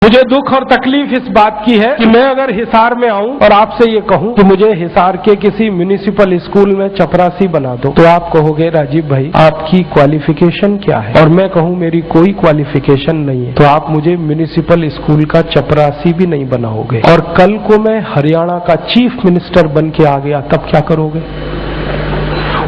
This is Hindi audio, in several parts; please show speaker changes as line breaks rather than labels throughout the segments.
मुझे दुख और तकलीफ इस बात की है कि मैं अगर हिसार में आऊं और आपसे ये कहूं कि मुझे हिसार के किसी म्युनिसिपल स्कूल में चपरासी बना दो, तो आप कहोगे राजीव भाई आपकी क्वालिफिकेशन क्या है, और मैं कहूं मेरी कोई क्वालिफिकेशन नहीं है, तो आप मुझे म्युनिसिपल स्कूल का चपरासी भी नहीं बनाओगे। और कल को मैं हरियाणा का चीफ मिनिस्टर बन के आ गया, तब क्या करोगे?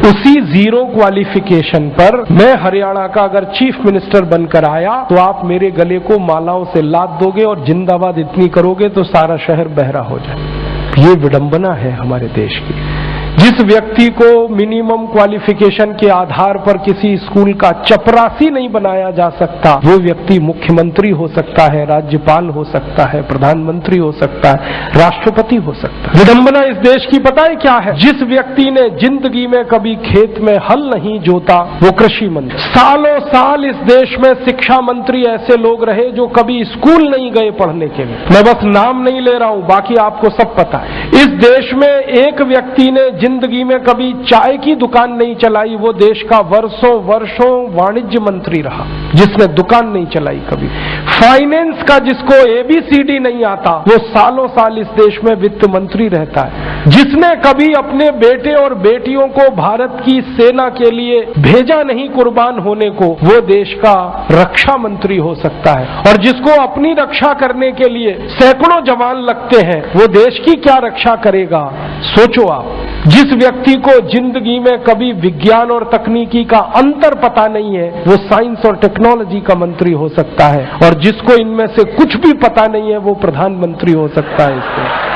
उसी जीरो क्वालिफिकेशन पर मैं हरियाणा का अगर चीफ मिनिस्टर बनकर आया तो आप मेरे गले को मालाओं से लाद दोगे और जिंदाबाद इतनी करोगे तो सारा शहर बहरा हो जाए। ये विडंबना है हमारे देश की। जिस व्यक्ति को मिनिमम क्वालिफिकेशन के आधार पर किसी स्कूल का चपरासी नहीं बनाया जा सकता, वो व्यक्ति मुख्यमंत्री हो सकता है, राज्यपाल हो सकता है, प्रधानमंत्री हो सकता है, राष्ट्रपति हो सकता है। विडंबना इस देश की पता है क्या है? जिस व्यक्ति ने जिंदगी में कभी खेत में हल नहीं जोता वो कृषि मंत्री। सालों साल इस देश में शिक्षा मंत्री ऐसे लोग रहे जो कभी स्कूल नहीं गए पढ़ने के लिए। मैं बस नाम नहीं ले रहा हूं, बाकी आपको सब पता है। इस देश में एक व्यक्ति ने जिंदगी में कभी चाय की दुकान नहीं चलाई, वो देश का वर्षों वर्षों वाणिज्य मंत्री रहा जिसने दुकान नहीं चलाई कभी। फाइनेंस का जिसको ABCD नहीं आता वो सालों साल इस देश में वित्त मंत्री रहता है। जिसने कभी अपने बेटे और बेटियों को भारत की सेना के लिए भेजा नहीं कुर्बान होने को, वो देश का रक्षा मंत्री हो सकता है। और जिसको अपनी रक्षा करने के लिए सैकड़ों जवान लगते हैं वो देश की क्या रक्षा करेगा? सोचो आप। जिस व्यक्ति को जिंदगी में कभी विज्ञान और तकनीकी का अंतर पता नहीं है वो साइंस और टेक्नोलॉजी का मंत्री हो सकता है, और जिसको इनमें से कुछ भी पता नहीं है वो प्रधानमंत्री हो सकता है। इससे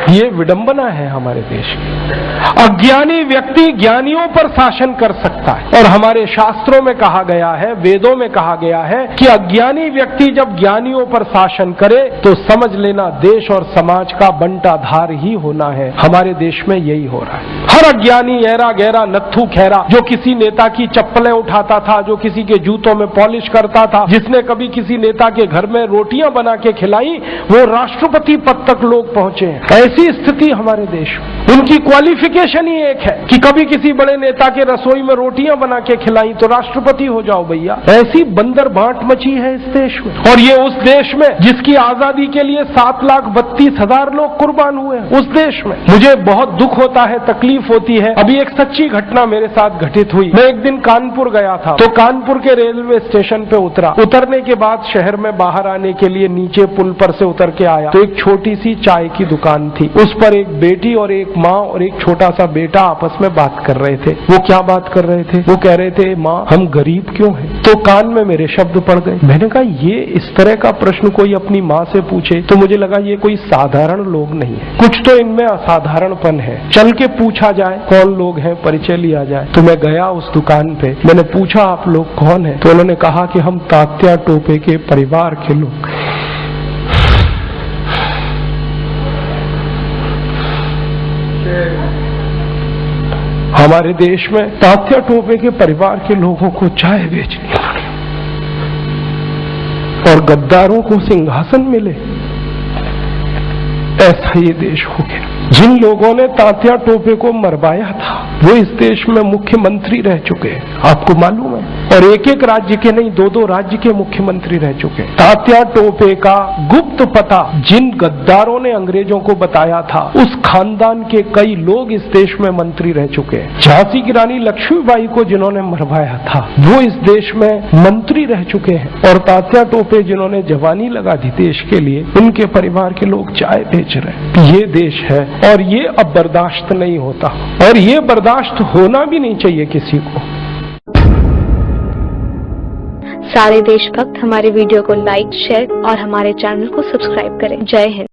ये विडंबना है हमारे देश की। अज्ञानी व्यक्ति ज्ञानियों पर शासन कर सकता है, और हमारे शास्त्रों में कहा गया है, वेदों में कहा गया है कि अज्ञानी व्यक्ति जब ज्ञानियों पर शासन करे तो समझ लेना देश और समाज का बंटाधार ही होना है। हमारे देश में यही हो रहा है। हर अज्ञानी ऐरा गहरा नत्थू खैरा जो किसी नेता की चप्पलें उठाता था, जो किसी के जूतों में पॉलिश करता था, जिसने कभी किसी नेता के घर में रोटियां बना के खिलाई, वो राष्ट्रपति पद तक लोग पहुंचे हैं। ऐसी स्थिति हमारे देश में। उनकी क्वालिफिकेशन ही एक है कि कभी किसी बड़े नेता के रसोई में रोटियां बना के खिलाई तो राष्ट्रपति हो जाओ भैया। ऐसी बंदर बांट मची है इस देश में। और ये उस देश में जिसकी आजादी के लिए 7,32,000 लोग कुर्बान हुए, उस देश में। मुझे बहुत दुख होता है, तकलीफ होती है। अभी एक सच्ची घटना मेरे साथ घटित हुई। मैं एक दिन कानपुर गया था, तो कानपुर के रेलवे स्टेशन पे उतरा। उतरने के बाद शहर में बाहर आने के लिए नीचे पुल पर से उतर के आया तो एक छोटी सी चाय की दुकान थी। उस पर एक बेटी और एक माँ और एक छोटा सा बेटा आपस में बात कर रहे थे। वो क्या बात कर रहे थे? वो कह रहे थे, माँ हम गरीब क्यों हैं? तो कान में मेरे शब्द पड़ गए। मैंने कहा ये इस तरह का प्रश्न कोई अपनी माँ से पूछे तो मुझे लगा ये कोई साधारण लोग नहीं है, कुछ तो इनमें असाधारणपन है। चल के पूछा जाए कौन लोग हैं, परिचय लिया जाए। तो मैं गया उस दुकान पे, मैंने पूछा आप लोग कौन है? तो उन्होंने कहा कि हम तात्या टोपे के परिवार के लोग। हमारे देश में तात्या टोपे के परिवार के लोगों को चाय बेचनी पड़ी और गद्दारों को सिंहासन मिले। ऐसा ये देश हो गया। जिन लोगों ने तात्या टोपे को मरवाया था वो इस देश में मुख्यमंत्री रह चुके हैं, आपको मालूम है। और एक एक राज्य के नहीं, 2-2 राज्य के मुख्यमंत्री रह चुके हैं। तात्या टोपे का गुप्त पता जिन गद्दारों ने अंग्रेजों को बताया था, उस खानदान के कई लोग इस देश में मंत्री रह चुके हैं। झांसी की रानी लक्ष्मीबाई को जिन्होंने मरवाया था वो इस देश में मंत्री रह चुके हैं। और तात्या टोपे जिन्होंने जवानी लगा दी देश के लिए, उनके परिवार के लोग चाय बेच रहे हैं। ये देश है और ये अब बर्दाश्त नहीं होता, और ये बर्दाश्त होना भी नहीं चाहिए किसी को।
सारे देशभक्त हमारे वीडियो को लाइक, शेयर और हमारे चैनल को सब्सक्राइब करें। जय हिंद।